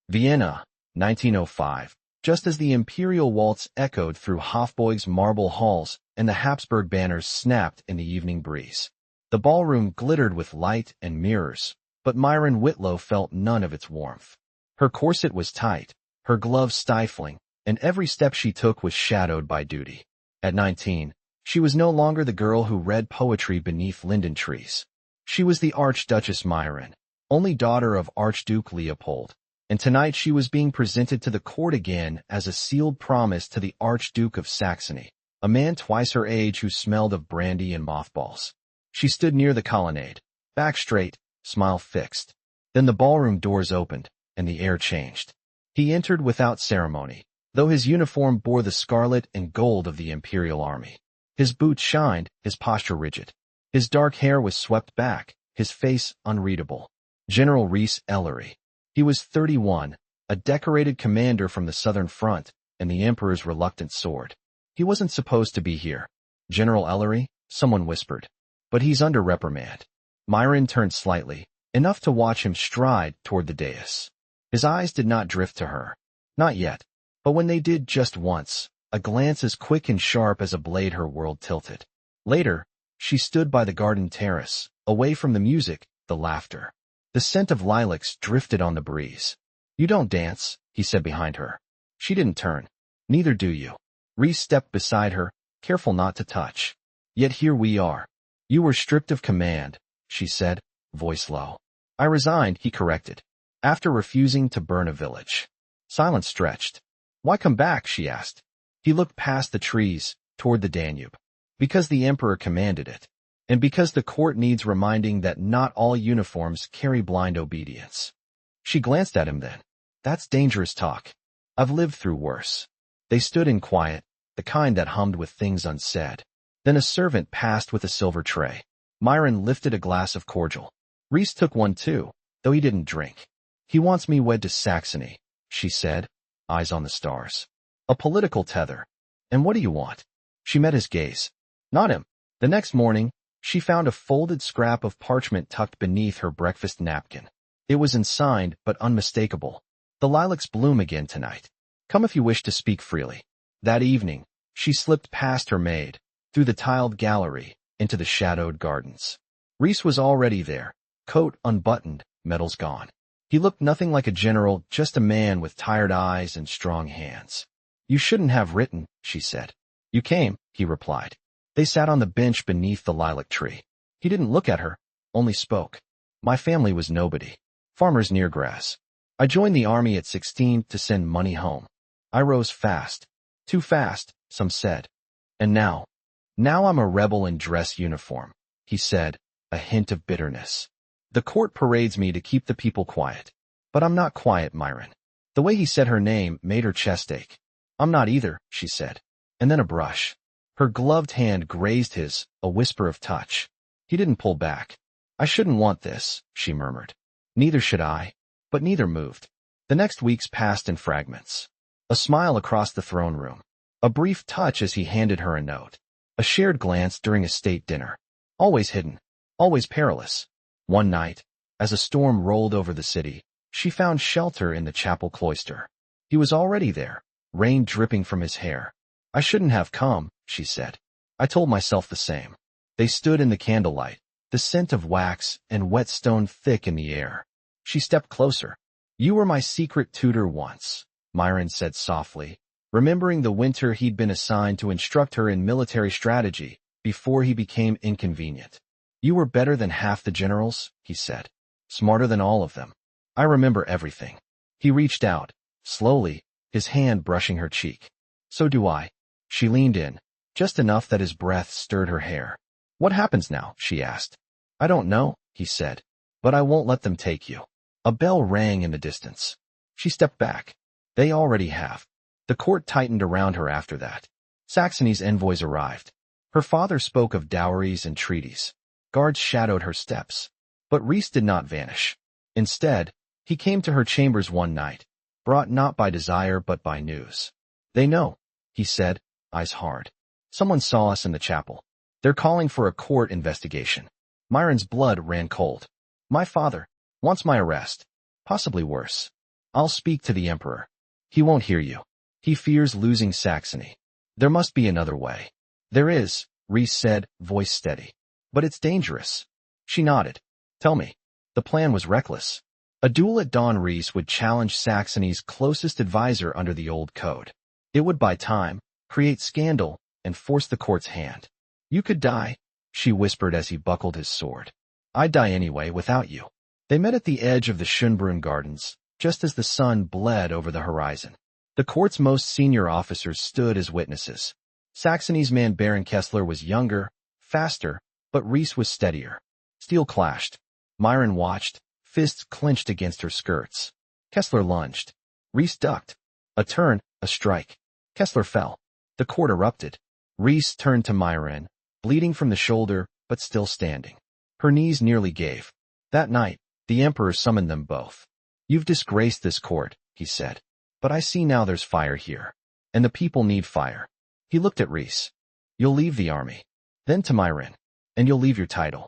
Vienna, 1905. Just as the imperial waltz echoed through Hofburg's marble halls and the Habsburg banners snapped in the evening breeze. The ballroom glittered with light and mirrors, but Mairen Whitlow felt none of its warmth. Her corset was tight, her gloves stifling, and every step she took was shadowed by duty. At 19, she was no longer the girl who read poetry beneath linden trees. She was the Archduchess Mairen, only daughter of Archduke Leopold, and tonight she was being presented to the court again as a sealed promise to the Archduke of Saxony, a man twice her age who smelled of brandy and mothballs. She stood near the colonnade, back straight, smile fixed. Then the ballroom doors opened, and the air changed. He entered without ceremony, though his uniform bore the scarlet and gold of the imperial army. His boots shined, his posture rigid. His dark hair was swept back, his face unreadable. General Rhys Ellery. He was 31, a decorated commander from the Southern Front, and the Emperor's reluctant sword. He wasn't supposed to be here. General Ellery, someone whispered. But he's under reprimand. Mairen turned slightly, enough to watch him stride toward the dais. His eyes did not drift to her. Not yet. But when they did just once, a glance as quick and sharp as a blade, her world tilted. Later, she stood by the garden terrace, away from the music, the laughter. The scent of lilacs drifted on the breeze. "You don't dance," he said behind her. She didn't turn. "Neither do you." Rhys stepped beside her, careful not to touch. "Yet here we are." "You were stripped of command," she said, voice low. "I resigned," he corrected, "after refusing to burn a village." Silence stretched. "Why come back?" she asked. He looked past the trees, toward the Danube. "Because the Emperor commanded it. And because the court needs reminding that not all uniforms carry blind obedience." She glanced at him then. "That's dangerous talk. I've lived through worse." They stood in quiet, the kind that hummed with things unsaid. Then a servant passed with a silver tray. Mairen lifted a glass of cordial. Rhys took one too, though he didn't drink. "He wants me wed to Saxony," she said, eyes on the stars. "A political tether. And what do you want?" She met his gaze. Not him. The next morning, she found a folded scrap of parchment tucked beneath her breakfast napkin. It was unsigned, but unmistakable. "The lilacs bloom again tonight. Come if you wish to speak freely." That evening, she slipped past her maid, through the tiled gallery, into the shadowed gardens. Rhys was already there, coat unbuttoned, medals gone. He looked nothing like a general, just a man with tired eyes and strong hands. "You shouldn't have written," she said. "You came," he replied. They sat on the bench beneath the lilac tree. He didn't look at her, only spoke. "My family was nobody. Farmers near grass. I joined the army at 16 to send money home. I rose fast. Too fast, some said. And now I'm a rebel in dress uniform," he said, a hint of bitterness. "The court parades me to keep the people quiet. But I'm not quiet, Mairen." The way he said her name made her chest ache. "I'm not either," she said. And then a brush. Her gloved hand grazed his, a whisper of touch. He didn't pull back. "I shouldn't want this," she murmured. "Neither should I." But neither moved. The next weeks passed in fragments. A smile across the throne room. A brief touch as he handed her a note. A shared glance during a state dinner. Always hidden. Always perilous. One night, as a storm rolled over the city, she found shelter in the chapel cloister. He was already there, rain dripping from his hair. "I shouldn't have come," she said. "I told myself the same." They stood in the candlelight, the scent of wax and wet stone thick in the air. She stepped closer. "You were my secret tutor once," Mairen said softly, remembering the winter he'd been assigned to instruct her in military strategy before he became inconvenient. "You were better than half the generals," he said. "Smarter than all of them. I remember everything." He reached out, slowly, his hand brushing her cheek. "So do I." She leaned in, just enough that his breath stirred her hair. "What happens now?" she asked. "I don't know," he said. "But I won't let them take you." A bell rang in the distance. She stepped back. "They already have." The court tightened around her after that. Saxony's envoys arrived. Her father spoke of dowries and treaties. Guards shadowed her steps. But Rhys did not vanish. Instead, he came to her chambers one night, brought not by desire but by news. "They know," he said, eyes hard. "Someone saw us in the chapel. They're calling for a court investigation." Mairen's blood ran cold. "My father wants my arrest. Possibly worse." I'll speak to the emperor. He won't hear you. He fears losing Saxony. There must be another way. There is, Rhys said, voice steady. But it's dangerous. She nodded. Tell me. The plan was reckless. A duel at dawn. Rhys would challenge Saxony's closest advisor under the old code. It would buy time, create scandal, and force the court's hand. You could die, she whispered as he buckled his sword. I'd die anyway without you. They met at the edge of the Schönbrunn Gardens, just as the sun bled over the horizon. The court's most senior officers stood as witnesses. Saxony's man Baron Kessler was younger, faster, but Rhys was steadier. Steel clashed. Mairen watched, fists clenched against her skirts. Kessler lunged. Rhys ducked. A turn, a strike. Kessler fell. The court erupted. Rhys turned to Mairen, bleeding from the shoulder, but still standing. Her knees nearly gave. That night, the emperor summoned them both. You've disgraced this court, he said. But I see now there's fire here. And the people need fire. He looked at Rhys. You'll leave the army. Then to Mairen. And you'll leave your title.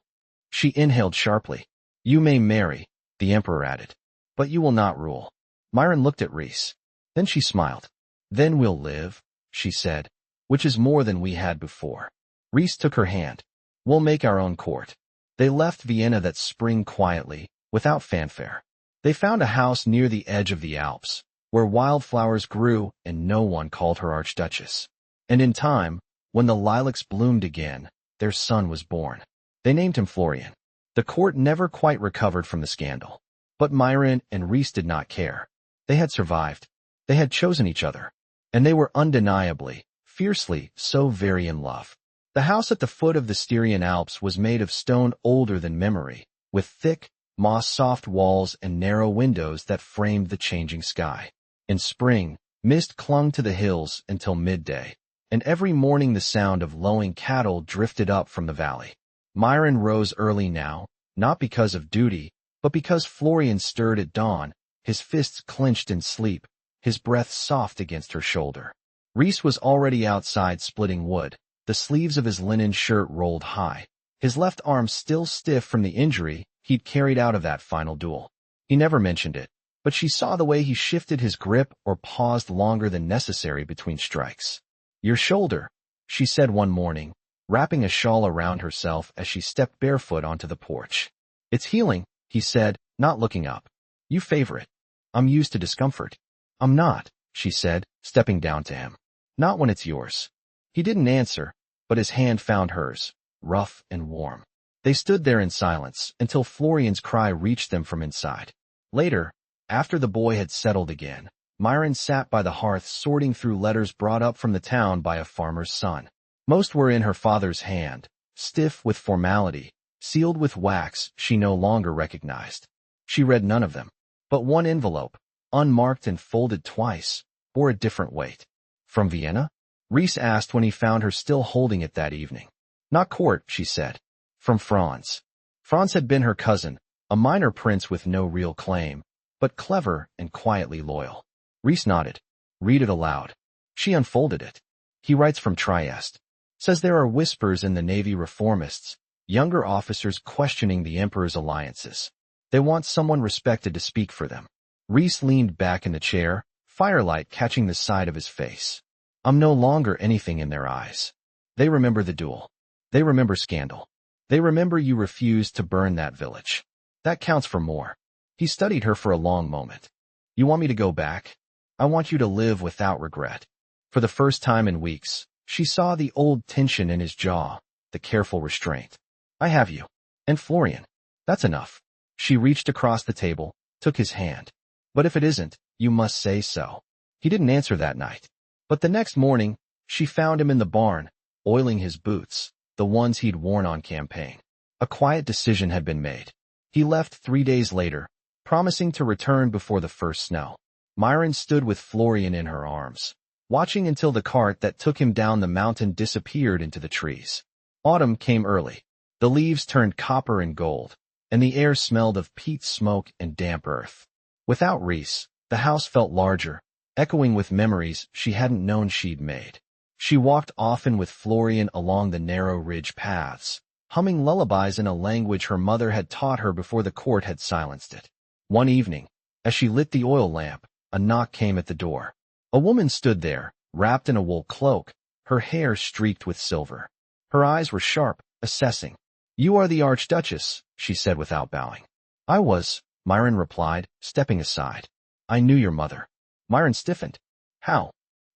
She inhaled sharply. You may marry, the emperor added. But you will not rule. Mairen looked at Rhys. Then she smiled. Then we'll live, she said, which is more than we had before. Rhys took her hand. We'll make our own court. They left Vienna that spring quietly, without fanfare. They found a house near the edge of the Alps, where wildflowers grew and no one called her Archduchess. And in time, when the lilacs bloomed again, their son was born. They named him Florian. The court never quite recovered from the scandal. But Mairen and Rhys did not care. They had survived. They had chosen each other. And they were undeniably, fiercely, so very in love. The house at the foot of the Styrian Alps was made of stone older than memory, with thick, moss-soft walls and narrow windows that framed the changing sky. In spring, mist clung to the hills until midday, and every morning the sound of lowing cattle drifted up from the valley. Mairen rose early now, not because of duty, but because Florian stirred at dawn, his fists clenched in sleep, his breath soft against her shoulder. Rhys was already outside splitting wood, the sleeves of his linen shirt rolled high, his left arm still stiff from the injury he'd carried out of that final duel. He never mentioned it, but she saw the way he shifted his grip or paused longer than necessary between strikes. Your shoulder, she said one morning, wrapping a shawl around herself as she stepped barefoot onto the porch. It's healing, he said, not looking up. You favor it. I'm used to discomfort. I'm not, she said, stepping down to him. Not when it's yours. He didn't answer, but his hand found hers, rough and warm. They stood there in silence until Florian's cry reached them from inside. Later, after the boy had settled again, Mairen sat by the hearth sorting through letters brought up from the town by a farmer's son. Most were in her father's hand, stiff with formality, sealed with wax she no longer recognized. She read none of them, but one envelope, unmarked and folded twice, bore a different weight. From Vienna? Rhys asked when he found her still holding it that evening. Not court, she said. From Franz. Franz had been her cousin, a minor prince with no real claim, but clever and quietly loyal. Rhys nodded. Read it aloud. She unfolded it. He writes from Trieste. Says there are whispers in the Navy reformists, younger officers questioning the Emperor's alliances. They want someone respected to speak for them. Rhys leaned back in the chair, firelight catching the side of his face. I'm no longer anything in their eyes. They remember the duel. They remember scandal. They remember you refused to burn that village. That counts for more. He studied her for a long moment. You want me to go back? I want you to live without regret. For the first time in weeks, she saw the old tension in his jaw, the careful restraint. I have you. And Florian. That's enough. She reached across the table, took his hand. But if it isn't, you must say so. He didn't answer that night. But the next morning, she found him in the barn, oiling his boots, the ones he'd worn on campaign. A quiet decision had been made. He left 3 days later, promising to return before the first snow. Mairen stood with Florian in her arms, watching until the cart that took him down the mountain disappeared into the trees. Autumn came early. The leaves turned copper and gold, and the air smelled of peat smoke and damp earth. Without Rhys, the house felt larger, echoing with memories she hadn't known she'd made. She walked often with Florian along the narrow ridge paths, humming lullabies in a language her mother had taught her before the court had silenced it. One evening, As she lit the oil lamp, a knock came at the door. A woman stood there, wrapped in a wool cloak, her hair streaked with silver. Her eyes were sharp, assessing. "You are the Archduchess," she said without bowing. "I was," Mairen replied, stepping aside. "I knew your mother." Mairen stiffened. "How?"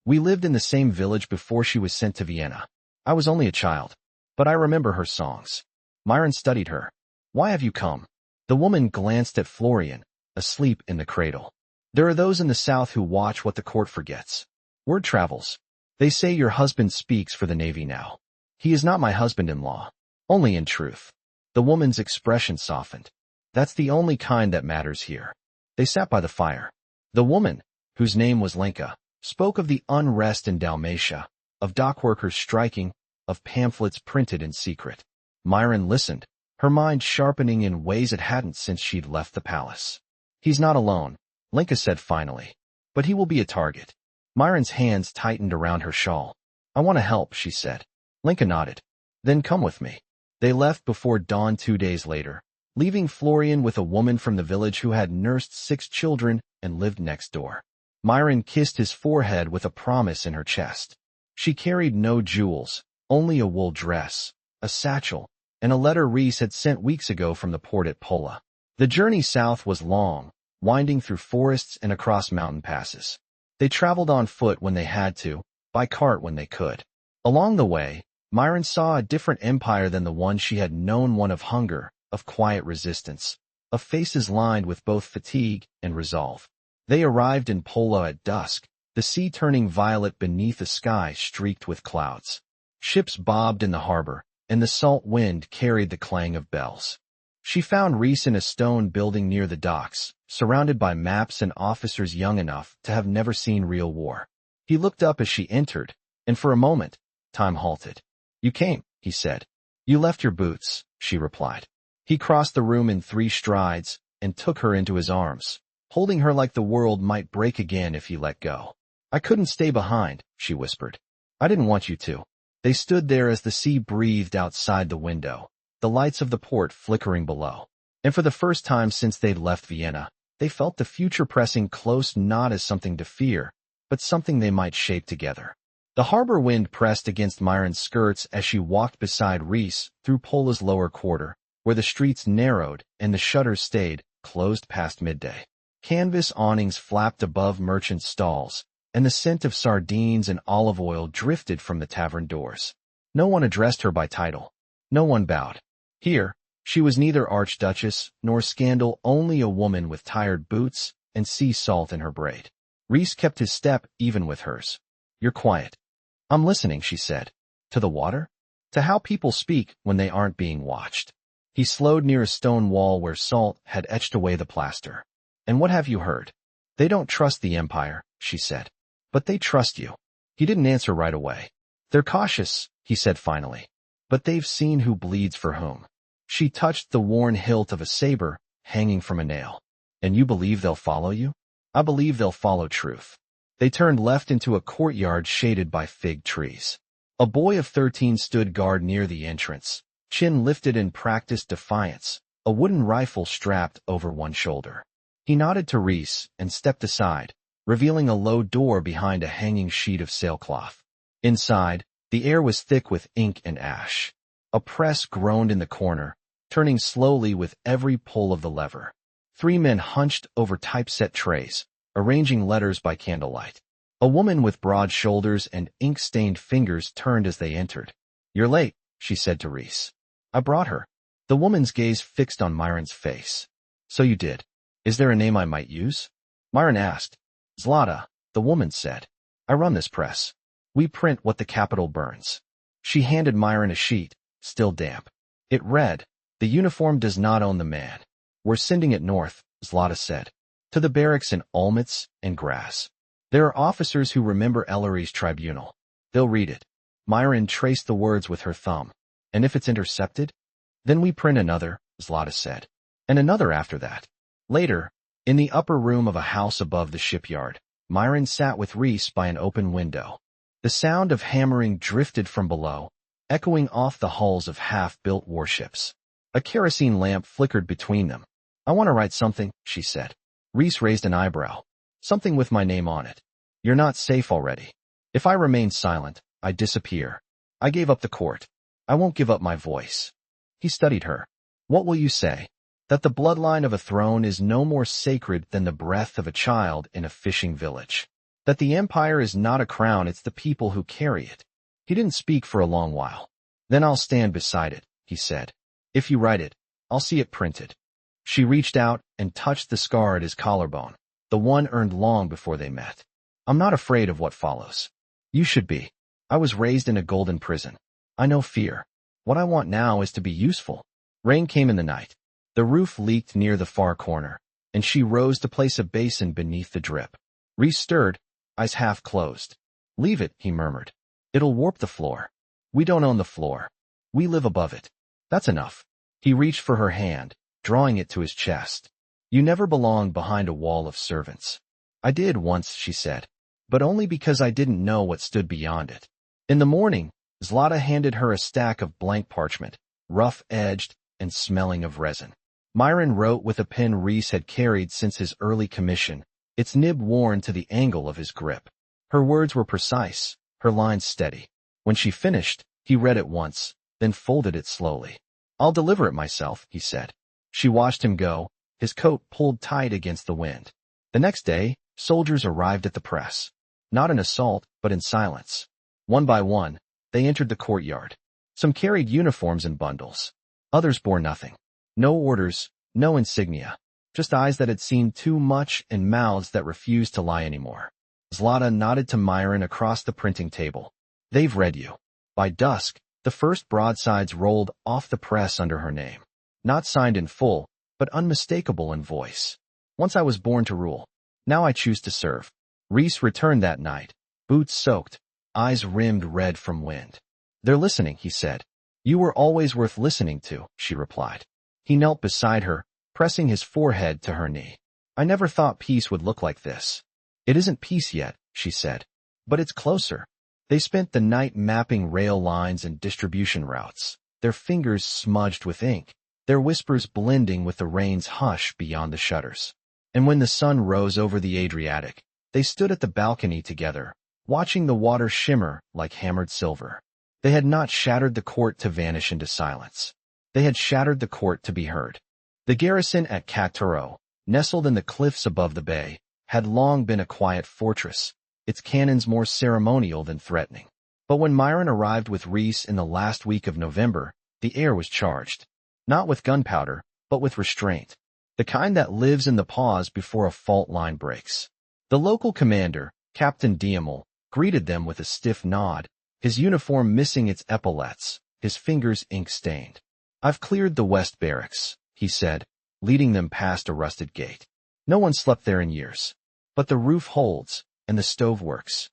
"We lived in the same village before she was sent to Vienna. I was only a child, but I remember her songs." Mairen studied her. "Why have you come?" The woman glanced at Florian, asleep in the cradle. "There are those in the south who watch what the court forgets. Word travels. They say your husband speaks for the navy now." "He is not my husband-in-law. Only in truth." The woman's expression softened. "That's the only kind that matters here." They sat by the fire. The woman, whose name was Lenka, spoke of the unrest in Dalmatia, of dockworkers striking, of pamphlets printed in secret. Mairen listened, her mind sharpening in ways it hadn't since she'd left the palace. "He's not alone," Lenka said finally. "But he will be a target." Mairen's hands tightened around her shawl. "I want to help," she said. Lenka nodded. "Then come with me." They left before dawn 2 days later, leaving Florian with a woman from the village who had nursed 6 children and lived next door. Mairen kissed his forehead with a promise in her chest. She carried no jewels, only a wool dress, a satchel, and a letter Rhys had sent weeks ago from the port at Pola. The journey south was long, winding through forests and across mountain passes. They traveled on foot when they had to, by cart when they could. Along the way, Mairen saw a different empire than the one she had known, one of hunger, of quiet resistance, of faces lined with both fatigue and resolve. They arrived in Pola at dusk, the sea turning violet beneath a sky streaked with clouds. Ships bobbed in the harbor, and the salt wind carried the clang of bells. She found Rhys in a stone building near the docks, surrounded by maps and officers young enough to have never seen real war. He looked up as she entered, and for a moment, time halted. "You came," he said. "You left your boots," she replied. He crossed the room in 3 strides and took her into his arms, holding her like the world might break again if he let go. "I couldn't stay behind," she whispered. "I didn't want you to." They stood there as the sea breathed outside the window, the lights of the port flickering below. And for the first time since they'd left Vienna, they felt the future pressing close, not as something to fear, but something they might shape together. The harbor wind pressed against Mairen's skirts as she walked beside Rhys through Pola's lower quarter, where the streets narrowed and the shutters stayed closed past midday. Canvas awnings flapped above merchant stalls, and the scent of sardines and olive oil drifted from the tavern doors. No one addressed her by title. No one bowed. Here, she was neither archduchess nor scandal, only a woman with tired boots and sea salt in her braid. Rhys kept his step even with hers. "You're quiet." "I'm listening," she said. "To the water? To how people speak when they aren't being watched." He slowed near a stone wall where salt had etched away the plaster. "And what have you heard?" "They don't trust the Empire," she said. "But they trust you." He didn't answer right away. "They're cautious," he said finally. "But they've seen who bleeds for whom." She touched the worn hilt of a saber hanging from a nail. "And you believe they'll follow you?" "I believe they'll follow truth." They turned left into a courtyard shaded by fig trees. A boy of 13 stood guard near the entrance, chin lifted in practiced defiance, a wooden rifle strapped over one shoulder. He nodded to Rhys and stepped aside, revealing a low door behind a hanging sheet of sailcloth. Inside, the air was thick with ink and ash. A press groaned in the corner, turning slowly with every pull of the lever. 3 men hunched over typeset trays, arranging letters by candlelight. A woman with broad shoulders and ink-stained fingers turned as they entered. "You're late," she said to Rhys. "I brought her." The woman's gaze fixed on Mairen's face. "So you did. Is there a name I might use?" Mairen asked. "Zlata," the woman said. "I run this press. We print what the capital burns." She handed Mairen a sheet, still damp. It read, "The uniform does not own the man. We're sending it north," Zlata said. "To the barracks in Olmütz and Graz. There are officers who remember Ellery's tribunal. They'll read it." Mairen traced the words with her thumb. "And if it's intercepted?" "Then we print another," Zlata said. "And another after that." Later, in the upper room of a house above the shipyard, Mairen sat with Rhys by an open window. The sound of hammering drifted from below, echoing off the hulls of half-built warships. A kerosene lamp flickered between them. "I want to write something," she said. Rhys raised an eyebrow. Something with my name on it. You're not safe already. If I remain silent, I disappear. I gave up the court. I won't give up my voice. He studied her. What will you say? That the bloodline of a throne is no more sacred than the breath of a child in a fishing village. That the empire is not a crown, it's the people who carry it. He didn't speak for a long while. Then I'll stand beside it, he said. If you write it, I'll see it printed. She reached out and touched the scar at his collarbone, the one earned long before they met. I'm not afraid of what follows. You should be. I was raised in a golden prison. I know fear. What I want now is to be useful. Rain came in the night. The roof leaked near the far corner, and she rose to place a basin beneath the drip. Rhys stirred, eyes half closed. Leave it, he murmured. It'll warp the floor. We don't own the floor. We live above it. That's enough. He reached for her hand, drawing it to his chest. You never belonged behind a wall of servants. I did once, she said, but only because I didn't know what stood beyond it. In the morning, Zlata handed her a stack of blank parchment, rough-edged and smelling of resin. Mairen wrote with a pen Rhys had carried since his early commission, its nib worn to the angle of his grip. Her words were precise, her lines steady. When she finished, he read it once, then folded it slowly. I'll deliver it myself, he said. She watched him go, his coat pulled tight against the wind. The next day, soldiers arrived at the press. Not in assault, but in silence. One by one, they entered the courtyard. Some carried uniforms in bundles. Others bore nothing. No orders, no insignia. Just eyes that had seen too much and mouths that refused to lie anymore. Zlata nodded to Mairen across the printing table. They've read you. By dusk, the first broadsides rolled off the press under her name. Not signed in full, but unmistakable in voice. Once I was born to rule. Now I choose to serve. Rhys returned that night, boots soaked, eyes rimmed red from wind. They're listening, he said. You were always worth listening to, she replied. He knelt beside her, pressing his forehead to her knee. I never thought peace would look like this. It isn't peace yet, she said. But it's closer. They spent the night mapping rail lines and distribution routes, their fingers smudged with ink, their whispers blending with the rain's hush beyond the shutters. And when the sun rose over the Adriatic, they stood at the balcony together, watching the water shimmer like hammered silver. They had not shattered the court to vanish into silence. They had shattered the court to be heard. The garrison at Cattaro, nestled in the cliffs above the bay, had long been a quiet fortress, its cannons more ceremonial than threatening. But when Mairen arrived with Rhys in the last week of November, the air was charged. Not with gunpowder, but with restraint. The kind that lives in the pause before a fault line breaks. The local commander, Captain Diemel, greeted them with a stiff nod, his uniform missing its epaulettes, his fingers ink-stained. I've cleared the West Barracks, he said, leading them past a rusted gate. No one slept there in years. But the roof holds, and the stove works.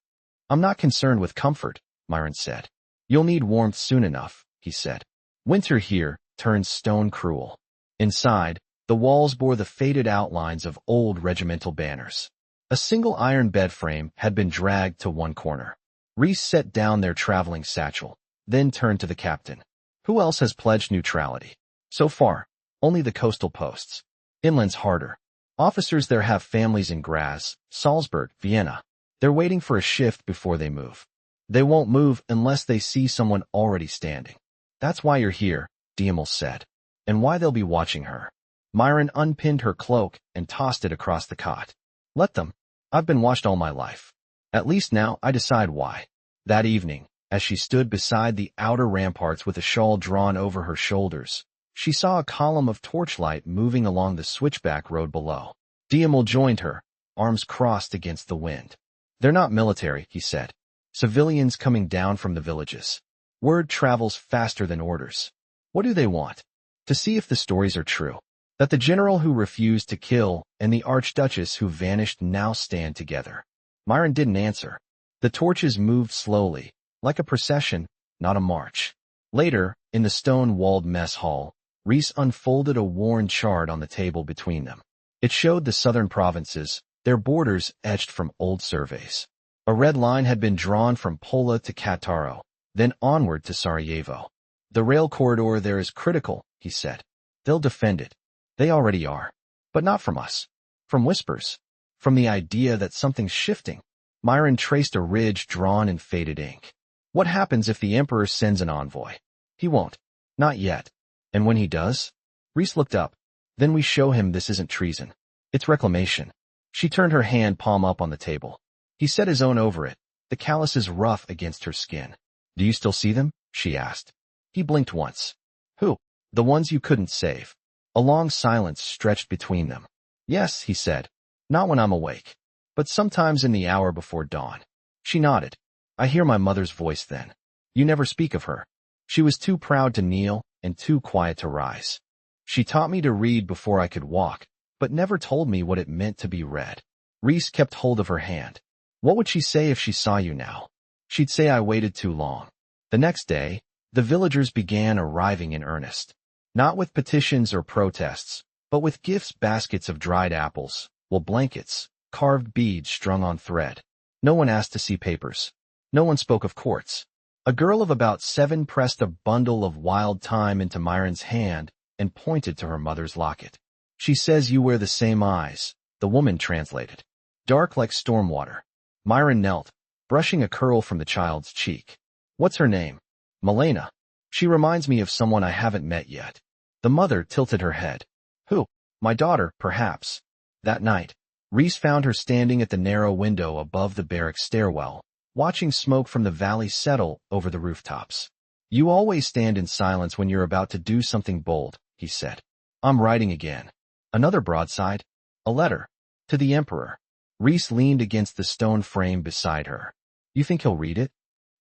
I'm not concerned with comfort, Mairen said. You'll need warmth soon enough, he said. Winter here turns stone cruel. Inside, the walls bore the faded outlines of old regimental banners. A single iron bed frame had been dragged to one corner. Rhys set down their traveling satchel, then turned to the captain. Who else has pledged neutrality? So far, only the coastal posts. Inland's harder. Officers there have families in Graz, Salzburg, Vienna. They're waiting for a shift before they move. They won't move unless they see someone already standing. That's why you're here, Diemel said, and why they'll be watching her. Mairen unpinned her cloak and tossed it across the cot. Let them. I've been watched all my life. At least now I decide why. That evening, as she stood beside the outer ramparts with a shawl drawn over her shoulders, she saw a column of torchlight moving along the switchback road below. Diemel joined her, arms crossed against the wind. They're not military, he said. Civilians coming down from the villages. Word travels faster than orders. What do they want? To see if the stories are true. That the general who refused to kill and the archduchess who vanished now stand together. Mairen didn't answer. The torches moved slowly, like a procession, not a march. Later, in the stone-walled mess hall, Rhys unfolded a worn chart on the table between them. It showed the southern provinces, their borders etched from old surveys. A red line had been drawn from Pola to Cattaro, then onward to Sarajevo. The rail corridor there is critical, he said. They'll defend it. They already are. But not from us. From whispers. From the idea that something's shifting. Mairen traced a ridge drawn in faded ink. What happens if the Emperor sends an envoy? He won't. Not yet. And when he does? Rhys looked up. Then we show him this isn't treason. It's reclamation. She turned her hand palm up on the table. He set his own over it, the calluses rough against her skin. Do you still see them? She asked. He blinked once. Who? The ones you couldn't save. A long silence stretched between them. Yes, he said. Not when I'm awake. But sometimes in the hour before dawn. She nodded. I hear my mother's voice then. You never speak of her. She was too proud to kneel and too quiet to rise. She taught me to read before I could walk, but never told me what it meant to be read. Rhys kept hold of her hand. What would she say if she saw you now? She'd say I waited too long. The next day, the villagers began arriving in earnest. Not with petitions or protests, but with gifts, baskets of dried apples, wool blankets, carved beads strung on thread. No one asked to see papers. No one spoke of courts. A girl of about 7 pressed a bundle of wild thyme into Mairen's hand and pointed to her mother's locket. She says you wear the same eyes, the woman translated. Dark like storm water. Mairen knelt, brushing a curl from the child's cheek. What's her name? Milena. She reminds me of someone I haven't met yet. The mother tilted her head. Who? My daughter, perhaps. That night, Rhys found her standing at the narrow window above the barrack stairwell, watching smoke from the valley settle over the rooftops. You always stand in silence when you're about to do something bold, he said. I'm writing again. Another broadside. A letter. To the Emperor. Rhys leaned against the stone frame beside her. You think he'll read it?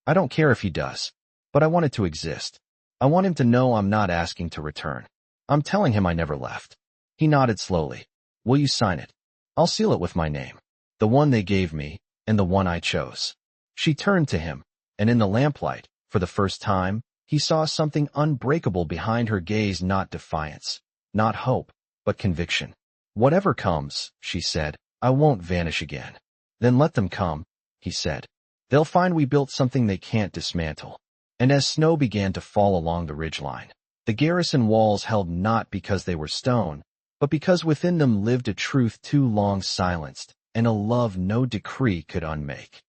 I don't care if he does. But I want it to exist. I want him to know I'm not asking to return. I'm telling him I never left. He nodded slowly. Will you sign it? I'll seal it with my name. The one they gave me, and the one I chose. She turned to him, and in the lamplight, for the first time, he saw something unbreakable behind her gaze, not defiance, not hope, but conviction. Whatever comes, she said, I won't vanish again. Then let them come, he said. They'll find we built something they can't dismantle. And as snow began to fall along the ridgeline, the garrison walls held not because they were stone, but because within them lived a truth too long silenced, and a love no decree could unmake.